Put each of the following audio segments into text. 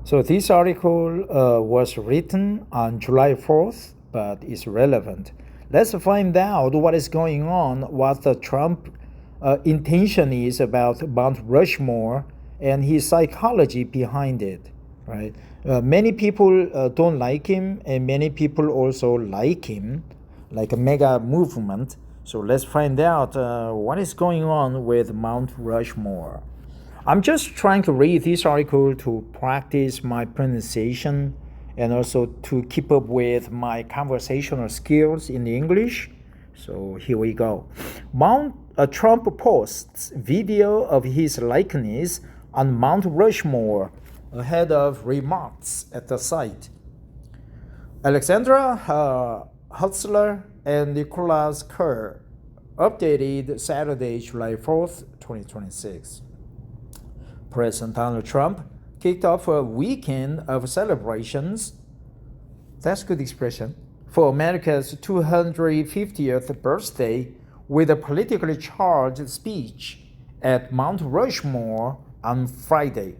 So this article was written on July 4th, but is relevant. Let's find out what is going on, what the Trump intention is about Mount Rushmore and his psychology behind it, right? Many people don't like him, and many people also like him, like a mega movement. So let's find out what is going on with Mount Rushmore. I'm just trying to read this article to practice my pronunciation and also to keep up with my conversational skills in English. So here we go. Trump posts video of his likeness on Mount Rushmore ahead of remarks at the site. Alexandra Hutzler and Nicholas Kerr updated Saturday, July 4th, 2026. President Donald Trump kicked off a weekend of celebrations, that's a good expression, for America's 250th birthday with a politically charged speech at Mount Rushmore on Friday.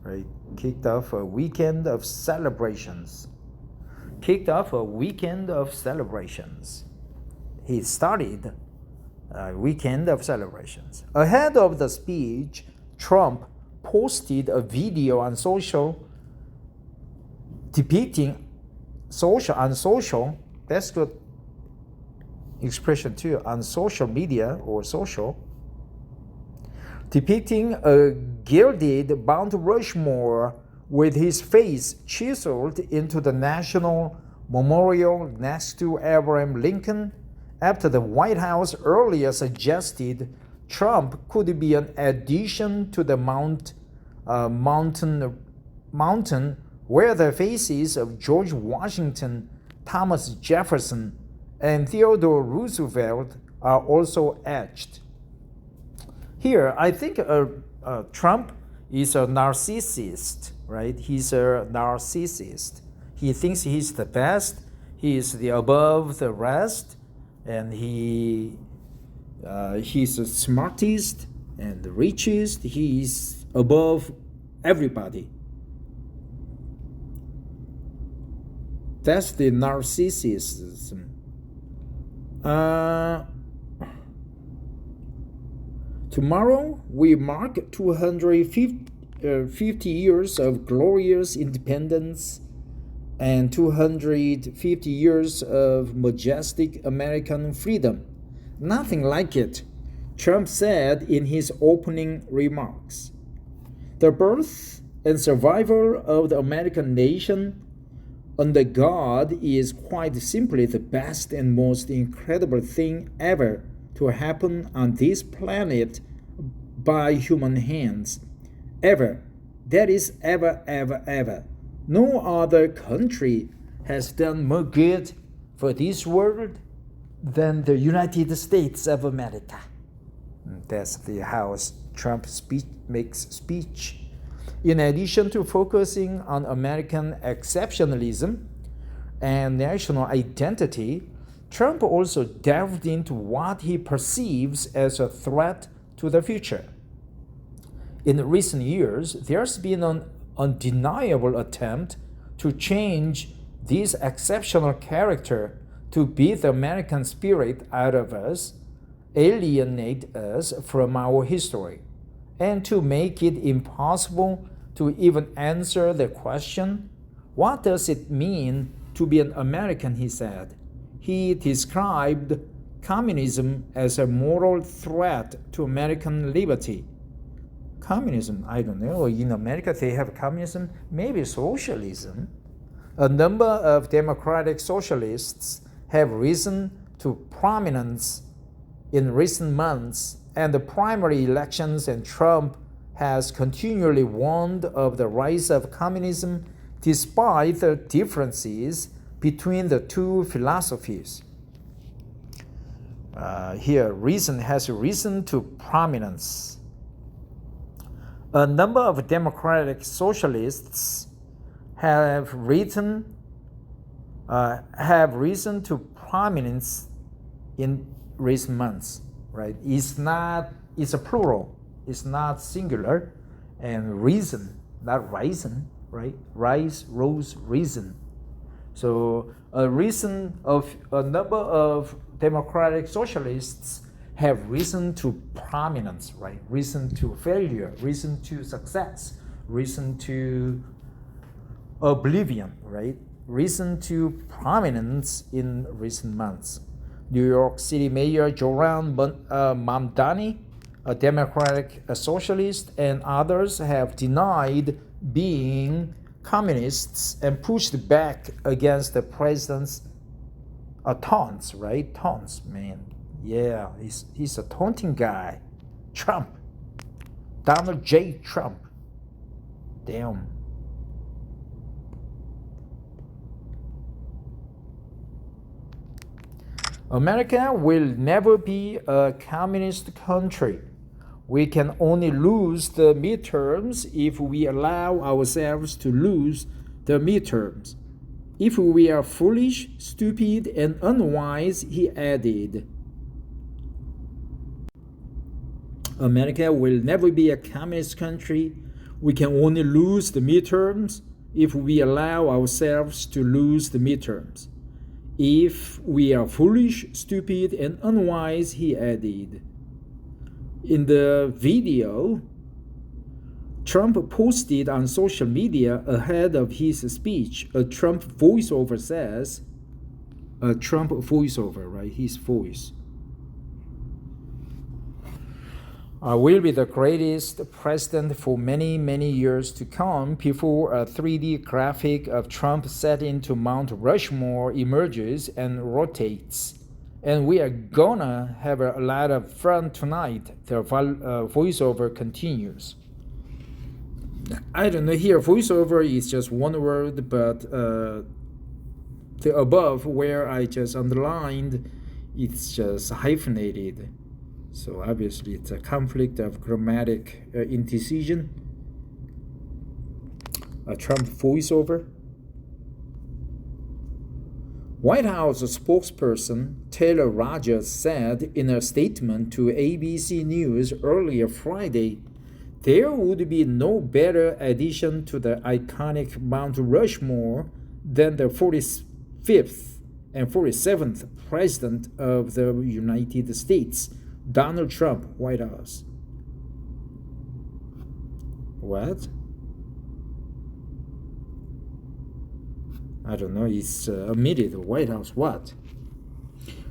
Right? Kicked off a weekend of celebrations. He started a weekend of celebrations. Ahead of the speech, Trump posted a video on social depicting social, that's good expression too, on social media or social, depicting a gilded Mount Rushmore with his face chiseled into the National Memorial next to Abraham Lincoln, after the White House earlier suggested Trump could be an addition to the mountain where the faces of George Washington, Thomas Jefferson, and Theodore Roosevelt are also etched. Here, I think Trump is a narcissist, right? He's a narcissist. He thinks he's the best. He is the above the rest, and he's the smartest and the richest. He's above everybody. That's the narcissism. Tomorrow we mark 250 years of glorious independence and 250 years of majestic American freedom. Nothing like it, Trump said in his opening remarks. The birth and survival of the American nation under God is quite simply the best and most incredible thing ever to happen on this planet by human hands. Ever. That is ever, ever, ever. No other country has done more good for this world than the United States of America. That's how Trump makes speech. In addition to focusing on American exceptionalism and national identity, Trump also delved into what he perceives as a threat to the future. In recent years, there's been an undeniable attempt to change this exceptional character to beat the American spirit out of us, alienate us from our history, and to make it impossible to even answer the question, what does it mean to be an American, he said. He described communism as a moral threat to American liberty. Communism, I don't know, in America they have communism, maybe socialism. A number of democratic socialists have risen to prominence in recent months, and the primary elections, and Trump has continually warned of the rise of communism despite the differences between the two philosophies. Here, reason has risen to prominence. A number of democratic socialists have risen to prominence in recent months. Right? It's a plural. It's not singular, and reason, not risen. right? Rise, rose, risen. So a number of democratic socialists have risen to prominence, right? Risen to failure, risen to success, risen to oblivion, right? Risen to prominence in recent months. New York City Mayor Joran Mamdani, a Democratic socialist, and others have denied being communists and pushed back against the president's taunts, right? Taunts, man. Yeah, he's a taunting guy. Trump. Donald J. Trump. Damn. America will never be a communist country. We can only lose the midterms if we allow ourselves to lose the midterms. If we are foolish, stupid, and unwise, he added. America will never be a communist country. We can only lose the midterms if we allow ourselves to lose the midterms. If we are foolish, stupid, and unwise, he added. In the video, Trump posted on social media ahead of his speech. A Trump voiceover says, a Trump voiceover, right? His voice. I will be the greatest president for many, many years to come before a 3D graphic of Trump set into Mount Rushmore emerges and rotates. And we are gonna have a lot of fun tonight, the voiceover continues. I don't know, here voiceover is just one word, but the above where I just underlined, it's just hyphenated. So obviously it's a conflict of grammatic indecision. A Trump voiceover. White House spokesperson Taylor Rogers said in a statement to ABC News earlier Friday, there would be no better addition to the iconic Mount Rushmore than the 45th and 47th President of the United States, Donald Trump, White House. What? I don't know, it's omitted. White House what?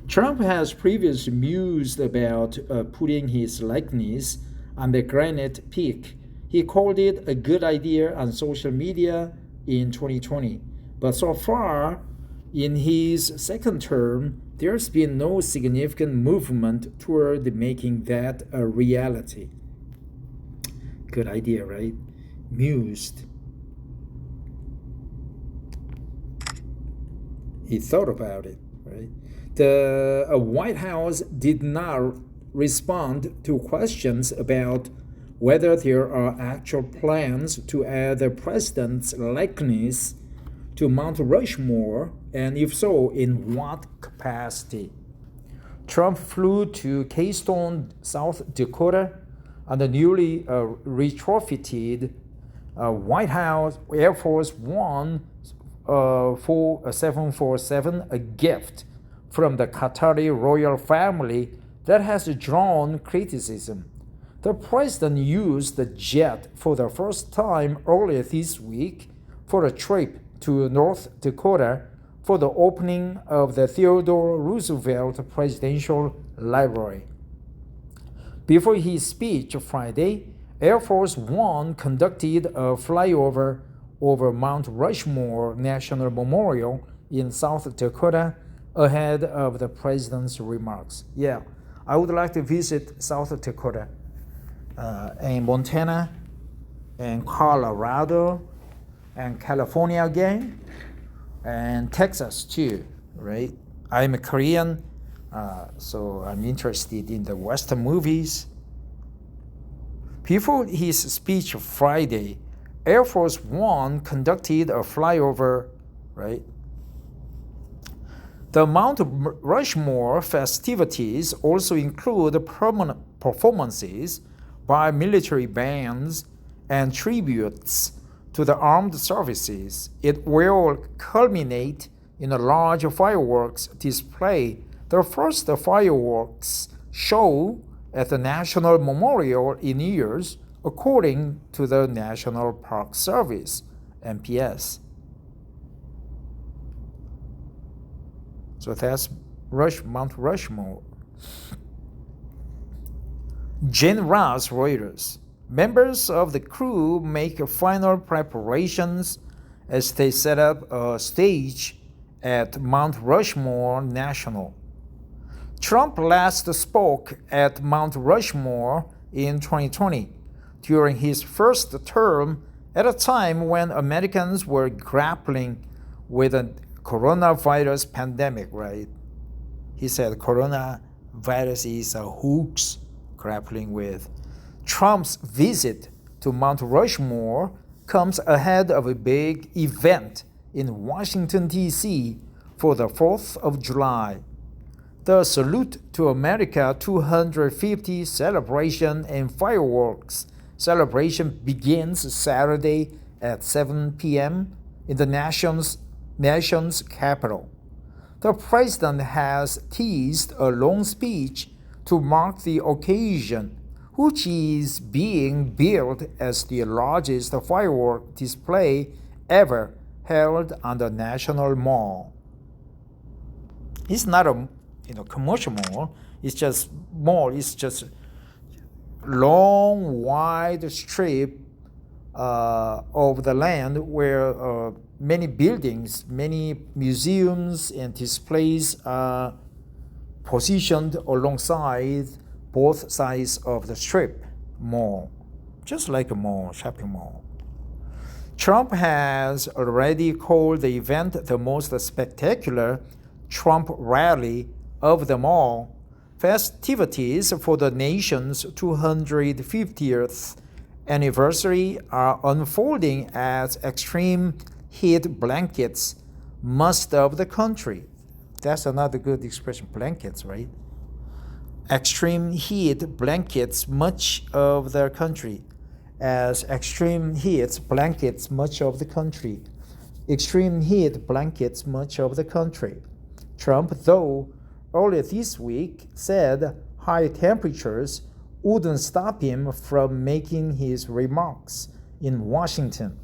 Trump has previously mused about putting his likeness on the granite peak. He called it a good idea on social media in 2020. But so far, in his second term, there's been no significant movement toward making that a reality. Good idea, right? Mused. He thought about it, right? The White House did not respond to questions about whether there are actual plans to add the president's likeness to Mount Rushmore, and if so, in what capacity. Trump flew to Keystone, South Dakota, on the newly retrofitted White House Air Force One 747, a gift from the Qatari royal family that has drawn criticism. The president used the jet for the first time earlier this week for a trip to North Dakota for the opening of the Theodore Roosevelt Presidential Library. Before his speech Friday, Air Force One conducted a flyover over Mount Rushmore National Memorial in South Dakota ahead of the president's remarks. Yeah, I would like to visit South Dakota and Montana and Colorado and California again and Texas too, right? I'm a Korean, so I'm interested in the Western movies. Before his speech Friday, Air Force One conducted a flyover, right? The Mount Rushmore festivities also include permanent performances by military bands and tributes to the armed services. It will culminate in a large fireworks display, the first fireworks show at the National Memorial in years, according to the National Park Service, NPS. So that's Mount Rushmore. Jane Ross Reuters. Members of the crew make final preparations as they set up a stage at Mount Rushmore National. Trump last spoke at Mount Rushmore in 2020 during his first term at a time when Americans were grappling with a coronavirus pandemic, right? He said coronavirus is a hoax grappling with. Trump's visit to Mount Rushmore comes ahead of a big event in Washington, D.C. for the 4th of July. The Salute to America 250 celebration and fireworks celebration begins Saturday at 7 p.m. in the nation's capital. The president has teased a long speech to mark the occasion, which is being billed as the largest firework display ever held on the National Mall. It's not a commercial mall. It's just mall. It's just long, wide strip of the land where many buildings, many museums and displays are positioned alongside both sides of the strip mall, just like a mall, shopping mall. Trump has already called the event the most spectacular Trump rally of them all. Festivities for the nation's 250th anniversary are unfolding as extreme heat blankets most of the country. That's another good expression, blankets, right? Extreme heat blankets much of the country. As extreme heat blankets much of the country. Extreme heat blankets much of the country. Trump, though, earlier this week said high temperatures wouldn't stop him from making his remarks in Washington.